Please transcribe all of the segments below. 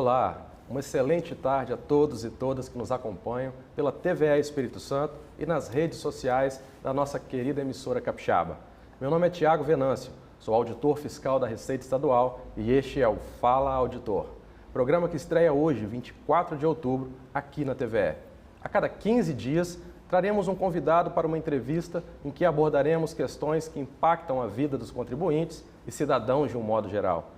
Olá, uma excelente tarde a todos e todas que nos acompanham pela TVE Espírito Santo e nas redes sociais da nossa querida emissora capixaba. Meu nome é Tiago Venâncio, sou auditor fiscal da Receita Estadual e este é o Fala Auditor, programa que estreia hoje, 24 de outubro, aqui na TVE. A cada 15 dias, traremos um convidado para uma entrevista em que abordaremos questões que impactam a vida dos contribuintes e cidadãos de um modo geral.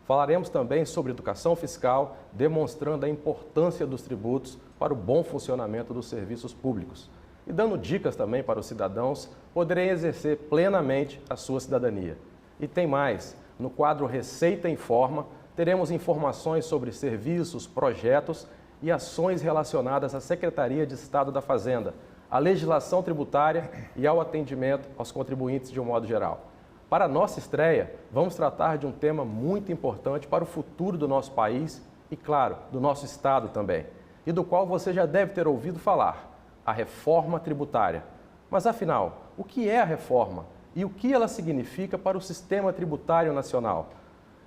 Falaremos também sobre educação fiscal, demonstrando a importância dos tributos para o bom funcionamento dos serviços públicos e dando dicas também para os cidadãos poderem exercer plenamente a sua cidadania. E tem mais, no quadro Receita Informa, teremos informações sobre serviços, projetos e ações relacionadas à Secretaria de Estado da Fazenda, à legislação tributária e ao atendimento aos contribuintes de um modo geral. Para a nossa estreia, vamos tratar de um tema muito importante para o futuro do nosso país e, claro, do nosso estado também, e do qual você já deve ter ouvido falar, a reforma tributária. Mas afinal, o que é a reforma e o que ela significa para o sistema tributário nacional?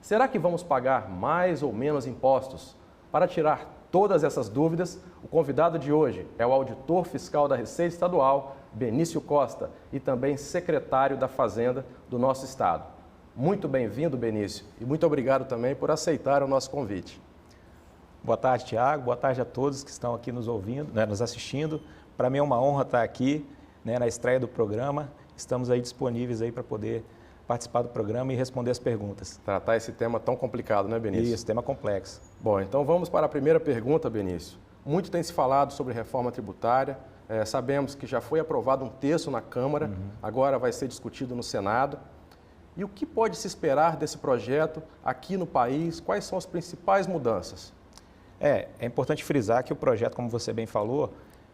Será que vamos pagar mais ou menos impostos? Para tirar todas essas dúvidas, o convidado de hoje é o auditor fiscal da Receita Estadual, Benício Costa, e também secretário da Fazenda do nosso estado. Muito bem-vindo, Benício, e muito obrigado também por aceitar o nosso convite. Boa tarde, Tiago. Boa tarde a todos que estão aqui nos ouvindo, nos assistindo. Para mim é uma honra estar aqui, na estreia do programa. Estamos aí disponíveis aí para poder participar do programa e responder as perguntas. Tratar esse tema tão complicado, né, Benício? Isso, tema complexo. Bom, então vamos para a primeira pergunta, Benício. Muito tem se falado sobre reforma tributária. Sabemos que já foi aprovado um texto na Câmara, agora vai ser discutido no Senado. E o que pode se esperar desse projeto aqui no país? Quais são as principais mudanças? É importante frisar que o projeto, como você bem falou,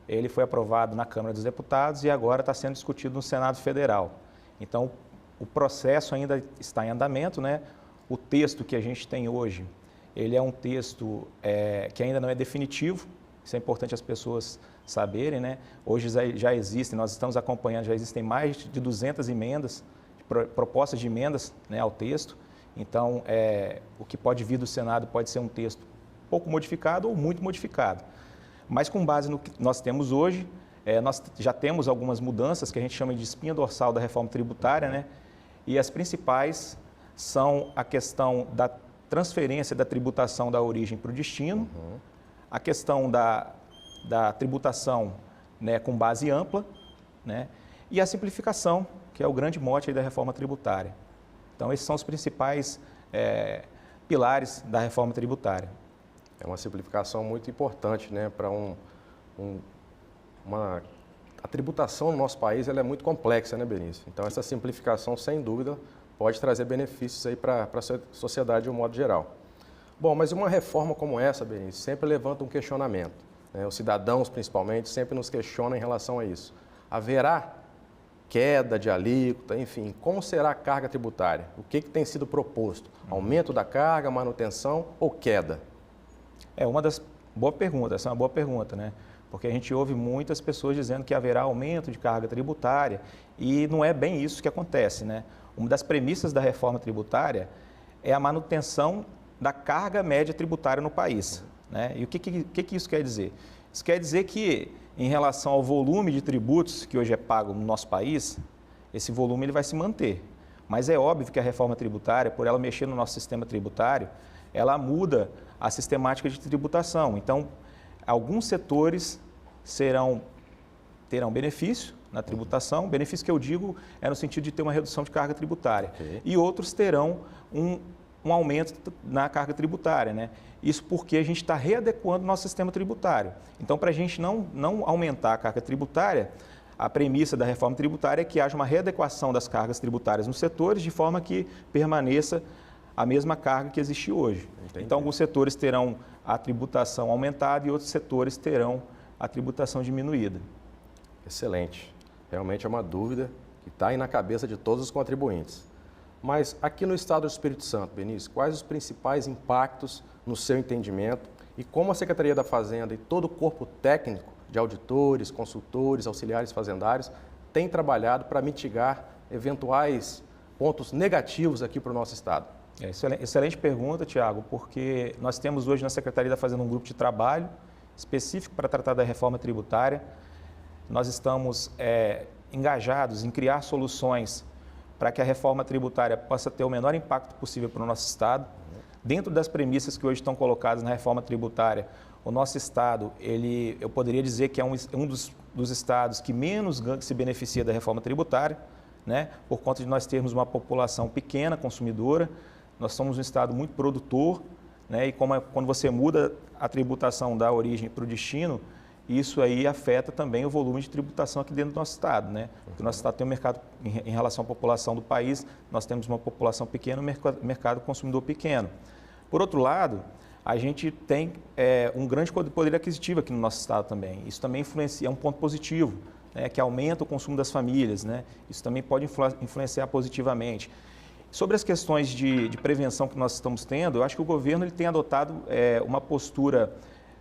ele foi aprovado na Câmara dos Deputados e agora está sendo discutido no Senado Federal. Então, o processo ainda está em andamento, né? O texto que a gente tem hoje, ele é um texto que ainda não é definitivo, isso é importante as pessoas saberem, né? Hoje já existem, nós estamos acompanhando, já existem mais de 200 emendas, propostas de emendas, né, ao texto. Então, o que pode vir do Senado pode ser um texto pouco modificado ou muito modificado. Mas com base no que nós temos hoje, nós já temos algumas mudanças que a gente chama de espinha dorsal da reforma tributária, né? E as principais são a questão da transferência da tributação da origem para o destino, a questão da tributação, né, com base ampla, né, e a simplificação, que é o grande mote aí da reforma tributária. Então, esses são os principais pilares da reforma tributária. É uma simplificação muito importante, né, para A tributação no nosso país ela é muito complexa, né, Benício? Então, essa simplificação, sem dúvida, pode trazer benefícios aí para a sociedade de um modo geral. Bom, mas uma reforma como essa, Benício, sempre levanta um questionamento, né? Os cidadãos, principalmente, sempre nos questionam em relação a isso. Haverá queda de alíquota, enfim, como será a carga tributária? O que tem sido proposto? Aumento da carga, manutenção ou queda? Boa pergunta, essa é uma boa pergunta, né? Porque a gente ouve muitas pessoas dizendo que haverá aumento de carga tributária e não é bem isso que acontece, né? Uma das premissas da reforma tributária é a manutenção da carga média tributária no país, né? E o que isso quer dizer? Isso quer dizer que, em relação ao volume de tributos que hoje é pago no nosso país, esse volume ele vai se manter. Mas é óbvio que a reforma tributária, por ela mexer no nosso sistema tributário, ela muda a sistemática de tributação. Então, alguns setores terão benefício na tributação, benefício que eu digo é no sentido de ter uma redução de carga tributária, e outros terão um aumento na carga tributária, né? Isso porque a gente está readequando o nosso sistema tributário. Então, para a gente não aumentar a carga tributária, a premissa da reforma tributária é que haja uma readequação das cargas tributárias nos setores de forma que permaneça a mesma carga que existe hoje. Entendi. Então, alguns setores terão a tributação aumentada e outros setores terão a tributação diminuída. Excelente. Realmente é uma dúvida que está aí na cabeça de todos os contribuintes. Mas aqui no estado do Espírito Santo, Benício, quais os principais impactos no seu entendimento e como a Secretaria da Fazenda e todo o corpo técnico de auditores, consultores, auxiliares fazendários tem trabalhado para mitigar eventuais pontos negativos aqui para o nosso estado? Excelente pergunta, Tiago, porque nós temos hoje na Secretaria da Fazenda um grupo de trabalho específico para tratar da reforma tributária. Nós estamos engajados em criar soluções para que a reforma tributária possa ter o menor impacto possível para o nosso Estado. Dentro das premissas que hoje estão colocadas na reforma tributária, o nosso Estado, eu poderia dizer que é um dos estados que menos se beneficia da reforma tributária, né? Por conta de nós termos uma população pequena, consumidora. Nós somos um Estado muito produtor, né? E quando você muda a tributação da origem para o destino, isso aí afeta também o volume de tributação aqui dentro do nosso Estado, né? Porque o nosso Estado tem um mercado, em relação à população do país, nós temos uma população pequena, um mercado consumidor pequeno. Por outro lado, a gente tem um grande poder aquisitivo aqui no nosso Estado também. Isso também influencia, é um ponto positivo, né? Que aumenta o consumo das famílias, né? Isso também pode influenciar positivamente. Sobre as questões de prevenção que nós estamos tendo, eu acho que o governo ele tem adotado uma postura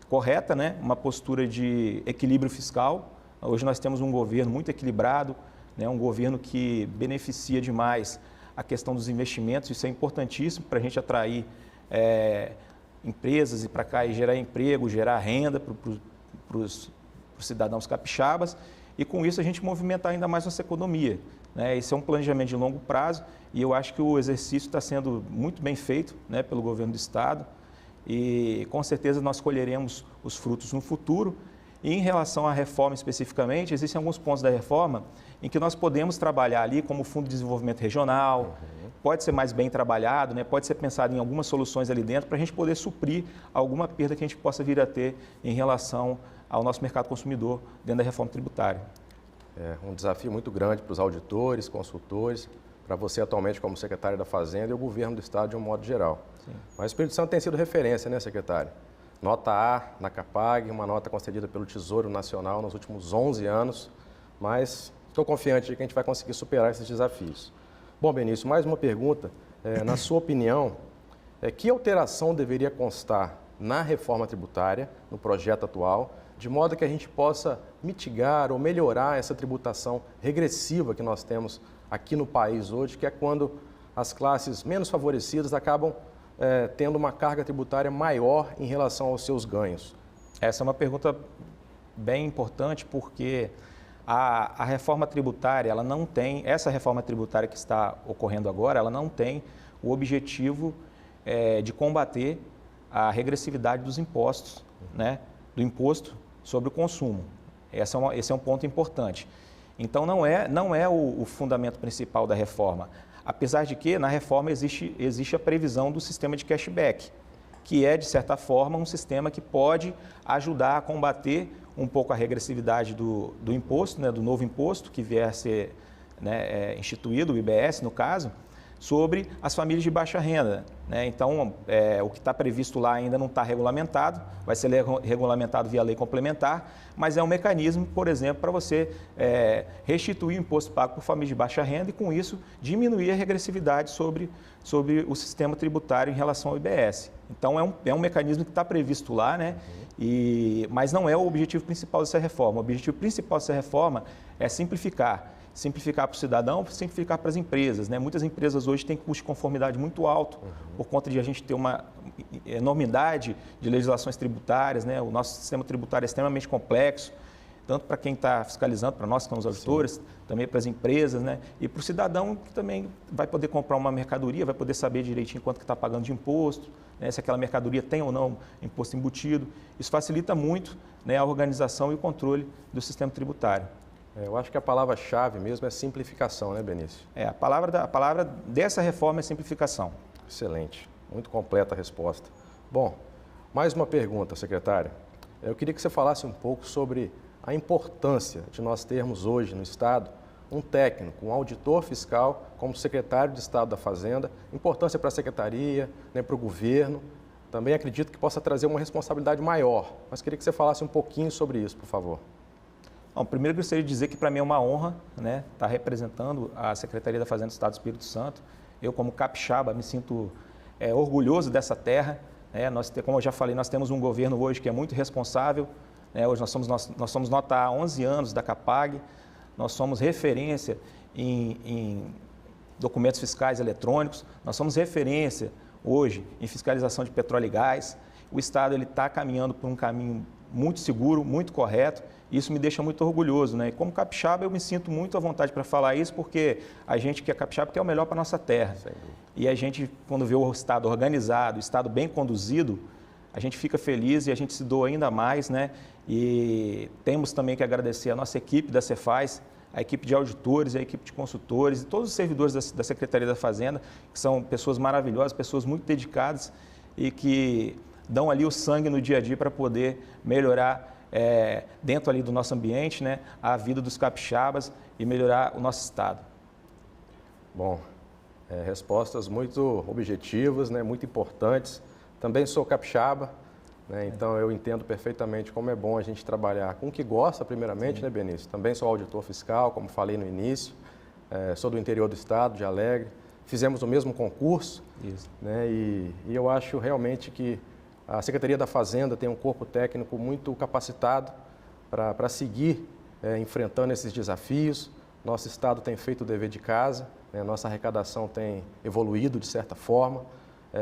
correta, né? Uma postura de equilíbrio fiscal. Hoje nós temos um governo muito equilibrado, né? Um governo que beneficia demais a questão dos investimentos. Isso é importantíssimo para a gente atrair empresas e para cá e gerar emprego, gerar renda para os cidadãos capixabas e com isso a gente movimentar ainda mais nossa economia, né? Esse é um planejamento de longo prazo e eu acho que o exercício está sendo muito bem feito, né, pelo governo do Estado e com certeza nós colheremos os frutos no futuro. E em relação à reforma especificamente, existem alguns pontos da reforma em que nós podemos trabalhar ali como Fundo de Desenvolvimento Regional, pode ser mais bem trabalhado, né? Pode ser pensado em algumas soluções ali dentro para a gente poder suprir alguma perda que a gente possa vir a ter em relação ao nosso mercado consumidor dentro da reforma tributária. É um desafio muito grande para os auditores, consultores, para você atualmente como secretário da Fazenda e o governo do Estado de um modo geral. Sim. Mas o Espírito Santo tem sido referência, né, secretário? Nota A na CAPAG, uma nota concedida pelo Tesouro Nacional nos últimos 11 anos, mas estou confiante de que a gente vai conseguir superar esses desafios. Bom, Benício, mais uma pergunta. Na sua opinião, que alteração deveria constar na reforma tributária, no projeto atual, de modo que a gente possa mitigar ou melhorar essa tributação regressiva que nós temos aqui no país hoje, que é quando as classes menos favorecidas acabam tendo uma carga tributária maior em relação aos seus ganhos? Essa é uma pergunta bem importante porque a reforma tributária, ela não tem, essa reforma tributária que está ocorrendo agora, ela não tem o objetivo de combater a regressividade dos impostos, né, do imposto sobre o consumo. Esse é um ponto importante. Então, não é o fundamento principal da reforma. Apesar de que, na reforma, existe a previsão do sistema de cashback, que é, de certa forma, um sistema que pode ajudar a combater um pouco a regressividade do imposto, né, do novo imposto que vier a ser, né, instituído, o IBS, no caso, sobre as famílias de baixa renda, né? Então, o que está previsto lá ainda não está regulamentado, vai ser regulamentado via lei complementar, mas é um mecanismo, por exemplo, para você restituir o imposto pago por família de baixa renda e, com isso, diminuir a regressividade sobre o sistema tributário em relação ao IBS. Então, é um mecanismo que está previsto lá, né? Mas não é o objetivo principal dessa reforma. O objetivo principal dessa reforma é simplificar para o cidadão, simplificar para as empresas, né? Muitas empresas hoje têm custo de conformidade muito alto, por conta de a gente ter uma enormidade de legislações tributárias, né? O nosso sistema tributário é extremamente complexo, tanto para quem está fiscalizando, para nós que somos auditores, sim, também para as empresas, né? E para o cidadão que também vai poder comprar uma mercadoria, vai poder saber direitinho quanto que está pagando de imposto, né? Se aquela mercadoria tem ou não imposto embutido. Isso facilita muito, né, a organização e o controle do sistema tributário. Eu acho que a palavra-chave mesmo é simplificação, né, Benício? A palavra dessa reforma é simplificação. Excelente, muito completa a resposta. Bom, mais uma pergunta, secretário. Eu queria que você falasse um pouco sobre a importância de nós termos hoje no Estado um técnico, um auditor fiscal como secretário de Estado da Fazenda, importância para a secretaria, né, para o governo. Também acredito que possa trazer uma responsabilidade maior, mas queria que você falasse um pouquinho sobre isso, por favor. Bom, primeiro eu gostaria de dizer que para mim é uma honra, né, estar representando a Secretaria da Fazenda do Estado do Espírito Santo. Eu, como capixaba, me sinto orgulhoso dessa terra, né? Como eu já falei, nós temos um governo hoje que é muito responsável, né? Hoje nós somos nota A há 11 anos da CAPAG, nós somos referência em documentos fiscais eletrônicos. Nós somos referência hoje em fiscalização de petróleo e gás. O Estado está caminhando por um caminho muito seguro, muito correto. Isso me deixa muito orgulhoso, né? E como capixaba, eu me sinto muito à vontade para falar isso, porque a gente que é capixaba quer o melhor para a nossa terra. E a gente, quando vê o Estado organizado, o Estado bem conduzido, a gente fica feliz e a gente se doa ainda mais, né? E temos também que agradecer a nossa equipe da Cefaz, a equipe de auditores, a equipe de consultores e todos os servidores da Secretaria da Fazenda, que são pessoas maravilhosas, pessoas muito dedicadas e que dão ali o sangue no dia a dia para poder melhorar dentro ali do nosso ambiente, né, a vida dos capixabas e melhorar o nosso estado. Bom, respostas muito objetivas, né, muito importantes. Também sou capixaba, né, então eu entendo perfeitamente como é bom a gente trabalhar com o que gosta, primeiramente, né, Benício? Também sou auditor fiscal, como falei no início, sou do interior do estado, de Alegre. Fizemos o mesmo concurso, né, e eu acho realmente que a Secretaria da Fazenda tem um corpo técnico muito capacitado para seguir enfrentando esses desafios. Nosso estado tem feito o dever de casa, né? Nossa arrecadação tem evoluído de certa forma.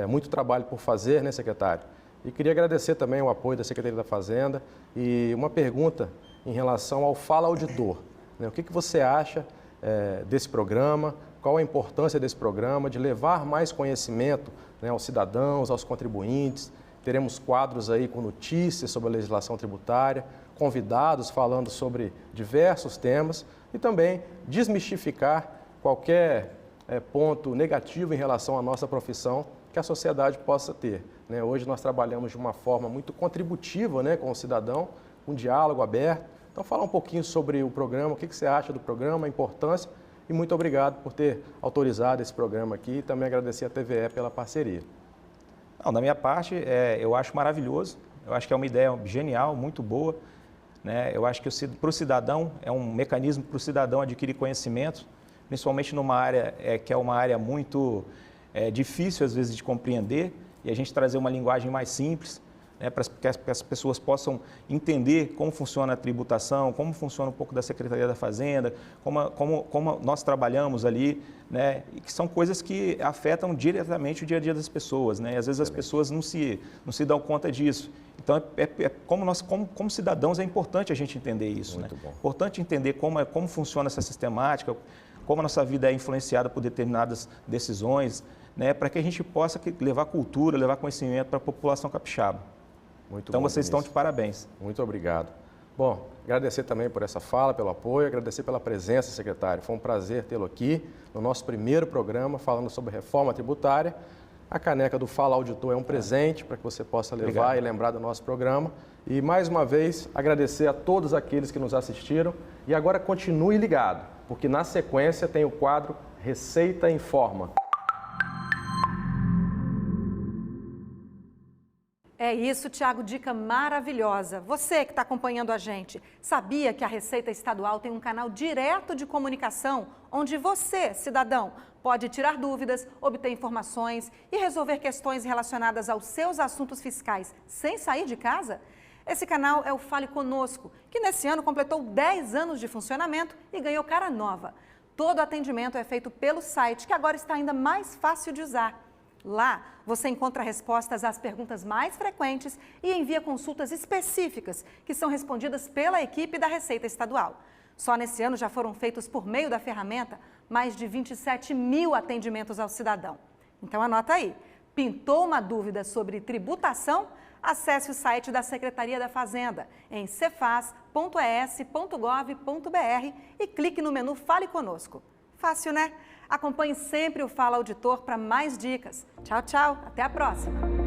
Muito trabalho por fazer, né, secretário? E queria agradecer também o apoio da Secretaria da Fazenda e uma pergunta em relação ao Fala Auditor, né? O que você acha desse programa? Qual a importância desse programa de levar mais conhecimento, né, aos cidadãos, aos contribuintes? Teremos quadros aí com notícias sobre a legislação tributária, convidados falando sobre diversos temas e também desmistificar qualquer ponto negativo em relação à nossa profissão que a sociedade possa ter, né? Hoje nós trabalhamos de uma forma muito contributiva, né, com o cidadão, um diálogo aberto. Então, falar um pouquinho sobre o programa, o que você acha do programa, a importância, e muito obrigado por ter autorizado esse programa aqui e também agradecer a TVE pela parceria. Não, da minha parte, eu acho maravilhoso, eu acho que é uma ideia genial, muito boa, né? Eu acho que para o cidadão, é um mecanismo para o cidadão adquirir conhecimento, principalmente numa área que é uma área muito difícil, às vezes, de compreender, e a gente trazer uma linguagem mais simples, né, para que as pessoas possam entender como funciona a tributação, como funciona um pouco da Secretaria da Fazenda, como nós trabalhamos ali, né, e que são coisas que afetam diretamente o dia a dia das pessoas, né, e às vezes as pessoas não se dão conta disso. Então, como cidadãos, é importante a gente entender isso. Muito, né? Bom. Importante entender como funciona essa sistemática, como a nossa vida é influenciada por determinadas decisões, né, para que a gente possa levar cultura, levar conhecimento para a população capixaba. Muito então, bom, vocês estão de parabéns. Muito obrigado. Bom, agradecer também por essa fala, pelo apoio, agradecer pela presença, secretário. Foi um prazer tê-lo aqui no nosso primeiro programa falando sobre reforma tributária. A caneca do Fala Auditor é um presente para que você possa levar e lembrar do nosso programa. E, mais uma vez, agradecer a todos aqueles que nos assistiram. E agora continue ligado, porque na sequência tem o quadro Receita Informa. É isso, Tiago, dica maravilhosa. Você que está acompanhando a gente, sabia que a Receita Estadual tem um canal direto de comunicação onde você, cidadão, pode tirar dúvidas, obter informações e resolver questões relacionadas aos seus assuntos fiscais sem sair de casa? Esse canal é o Fale Conosco, que nesse ano completou 10 anos de funcionamento e ganhou cara nova. Todo atendimento é feito pelo site, que agora está ainda mais fácil de usar. Lá, você encontra respostas às perguntas mais frequentes e envia consultas específicas que são respondidas pela equipe da Receita Estadual. Só nesse ano já foram feitos por meio da ferramenta mais de 27 mil atendimentos ao cidadão. Então anota aí, pintou uma dúvida sobre tributação? Acesse o site da Secretaria da Fazenda em cefaz.es.gov.br e clique no menu Fale Conosco. Fácil, né? Acompanhe sempre o Fala Auditor para mais dicas. Tchau, tchau. Até a próxima.